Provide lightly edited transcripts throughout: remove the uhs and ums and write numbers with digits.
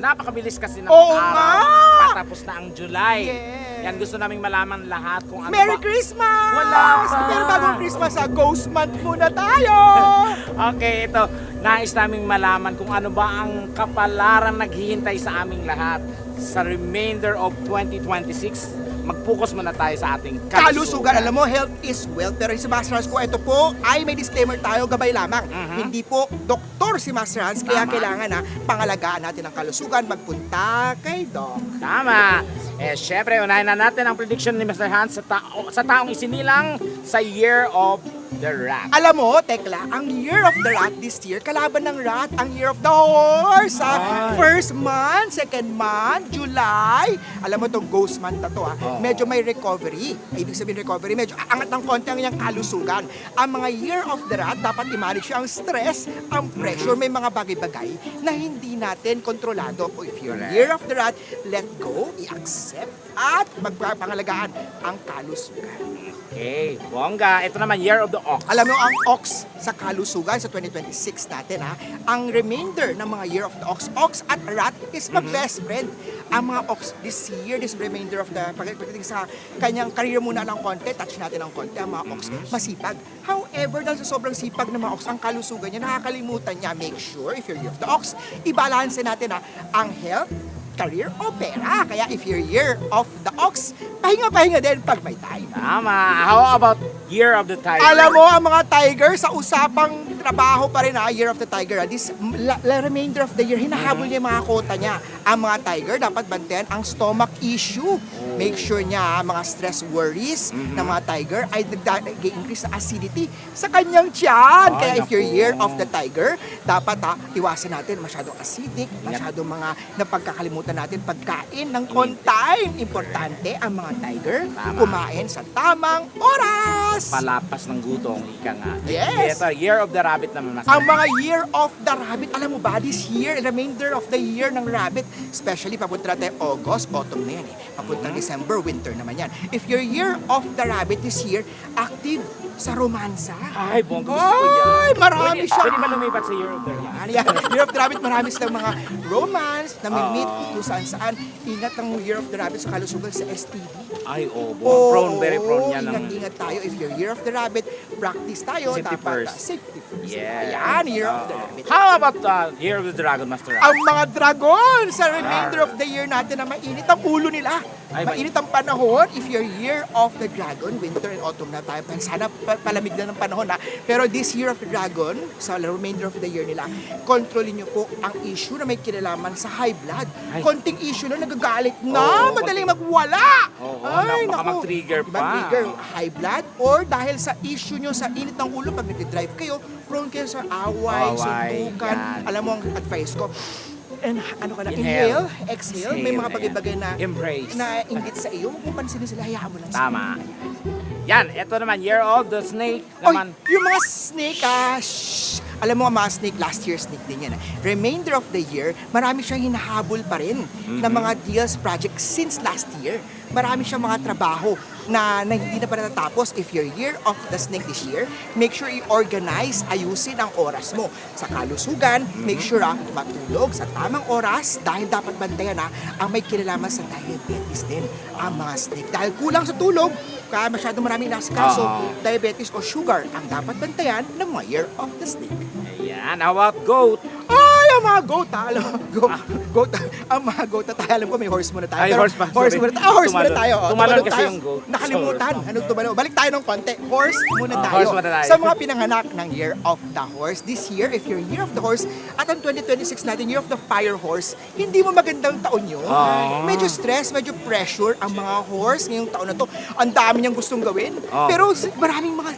napakabilis kasi ng Oo araw. nga! Patapos na ang July. Yes. Yan, gusto naming malaman lahat kung ano Merry ba. Christmas! Wala pa. Pero bagong Christmas, Ghost Month muna tayo! Okay, ito. Nais naming malaman kung ano ba ang kapalaran naghihintay sa aming lahat sa remainder of 2026. Mag-focus muna tayo sa ating Kalusugan, alam mo, health is wealth. Pero si Master Hans ko, ito po ay may disclaimer tayo, gabay lamang. Hindi po doktor si Master Hans, kaya Tama. kailangan na pangalagaan natin ang kalusugan, magpunta kay Doc. Tama. Syempre, unahin na natin ang prediction ni Mr. Hans sa taong isinilang sa Year of the Rat. Alam mo, Tekla, ang Year of the Rat this year, kalaban ng rat, ang Year of the Horse. Ay. First month, second month, July. Alam mo itong ghost month na to, medyo may recovery. Ibig sabihin recovery, medyo angat ng konti ang iyang kalusugan. Ang mga Year of the Rat, dapat i-manage ang stress, ang pressure, may mga bagay-bagay na hindi natin kontrolado. O if you're Correct. Year of the Rat, let go, i-accept, at magpapangalagaan ang kalusugan. Okay, bongga. Ito naman, Year of the Ox. Alam mo, ang ox sa kalusugan sa 2026 natin, ang remainder ng mga Year of the Ox at rat is mag-best friend. Ang mga ox this year, this remainder of the, pagdating sa kanyang career muna ng konti, touch natin ng konti, ang mga ox masipag. However, dahil sa sobrang sipag ng mga ox, ang kalusugan niya, nakakalimutan niya. Make sure, if you're Year of the Ox, i-balance natin ang health, career o pera. Kaya if you're Year of the Ox, pahinga-pahinga din pag may time. Tama. How about Year of the Tiger? Alam mo, ang mga tiger sa usapang trabaho pa rin Year of the Tiger. This remainder of the year, hinahabol niya yung mga kota niya. Ang mga tiger, dapat bantayan ang stomach issue. Make sure niya, mga stress worries ng mga tiger ay nag-increase sa acidity sa kanyang tiyan. Kaya if you're Year of the Tiger, dapat iwasan natin masyadong acidic, masyadong mga napagkakalimutan natin pagkain ng on time. Importante ang mga tiger, Tama. kumain sa tamang oras. Palapas ng gutom, ika nga. Yes. Ito, Year of the Rabbit naman, Mas. Ang mga Year of the Rabbit, alam mo ba, this year, remainder of the year ng rabbit, especially papunta na tayo August, autumn na yan Papunta December, winter naman yan. If your Year of the Rabbit this year, active sa romansa. Ay, bongga. Gusto ko yan. Ay, marami Pwede- siya. Pwede ba lumipat sa Year of the Rabbit? Yan. Year of the Rabbit, marami silang mga romance na meet kung saan-saan. Ingat ang Year of the Rabbit sa kalusugan sa STD. Ay, prone, very prone yan. Ingat tayo. If you're Year of the Rabbit, practice tayo. Safety Dapat, first. Safety first. Yes. Ayan, Year of the Rabbit. How about Year of the Dragon, Master? Ang mga dragon sa remainder of the year natin na mainit ang ulo nila. Ay, Mainit ang panahon. If you're Year of the Dragon, winter and autumn na tayo. Sana palamig na ng panahon Pero this Year of the Dragon, sa remainder of the year nila, kontrolin nyo po ang issue na may kinalaman sa high blood. Ay. Konting issue na nagagalit na, Oo, madaling magwala. Oo, Ay, baka naku. mag-trigger Diba, pa. trigger, high blood, or dahil sa issue nyo sa init ng ulo, pag nag-drive kayo, prone kayo sa away, Away, suntukan. yan. Alam mo ang advice ko, and ano ka na, Inhale. inhale, exhale, may mga Exhale, bagay-bagay na Embrace. na inggit sa iyo, huwag mo pansinin sila, hayaan mo lang sila. Tama. Yan, ito naman, Year of the Snake Oy, naman. yung mga snake, alam mo ang mga snake, last year snake din yan. Remainder of the year, marami siyang hinahabol pa rin na mga deals project since last year. Marami siyang mga trabaho na hindi na pa natatapos. If you're Year of the Snake this year, make sure i-organize, ayusin ang oras mo. Sa kalusugan, make sure matulog sa tamang oras dahil dapat bantayan ang may kinalaman sa diabetes din ang mga snake. Dahil kulang sa tulog, kaya masyadong maraming nasikaso, diabetes o sugar ang dapat bantayan ng mga Year of the Snake. Ayan, how about Goat? Ay, ang mga goat alam mo, goat, ang mga goat tayo, alam ko may horse muna tayo. Ay, Pero horse pa, Horse sorry. muna tayo. Horse muna Tumalon. tayo. Tumalon kasi tayo. yung goat. Nakalimutan. Sorry. Anong tumalon? Balik tayo ng konti. Horse muna tayo. Horse muna tayo. Sa mga pinanganak ng Year of the Horse, this year, if you're Year of the Horse, at ang 2026 natin, Year of the Fire Horse, hindi mo magandang taon yun. Medyo stress, medyo pressure ang mga horse ngayong taon na to. Ang dami niyang gustong gawin. Pero maraming mga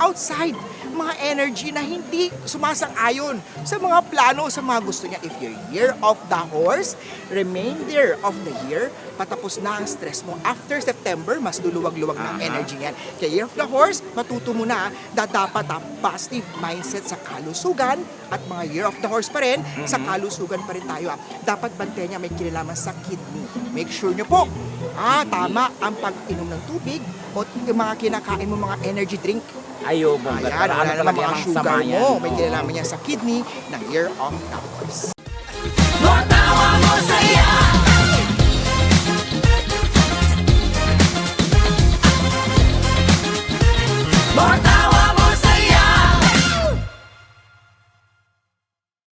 outside, mga energy na hindi sumasang-ayon sa mga plano, sa mga gusto niya. If you're Year of the Horse, remainder of the year, patapos na ang stress mo. After September, mas luluwag-luwag na ang energy niyan. Kaya Year of the Horse, matuto mo na dapat positive mindset sa kalusugan at mga Year of the Horse pa rin, sa kalusugan pa rin tayo. Dapat bantayan niya may kinalaman sa kidney. Make sure niyo po, tama ang pag-inom ng tubig o yung mga kinakain mo mga energy drink. Ayo, bongga. Ayan, wala Ano naman talaga mga yung sugar sama mo. yan? May kinalaman niya sa kidney ng Year of the Horse.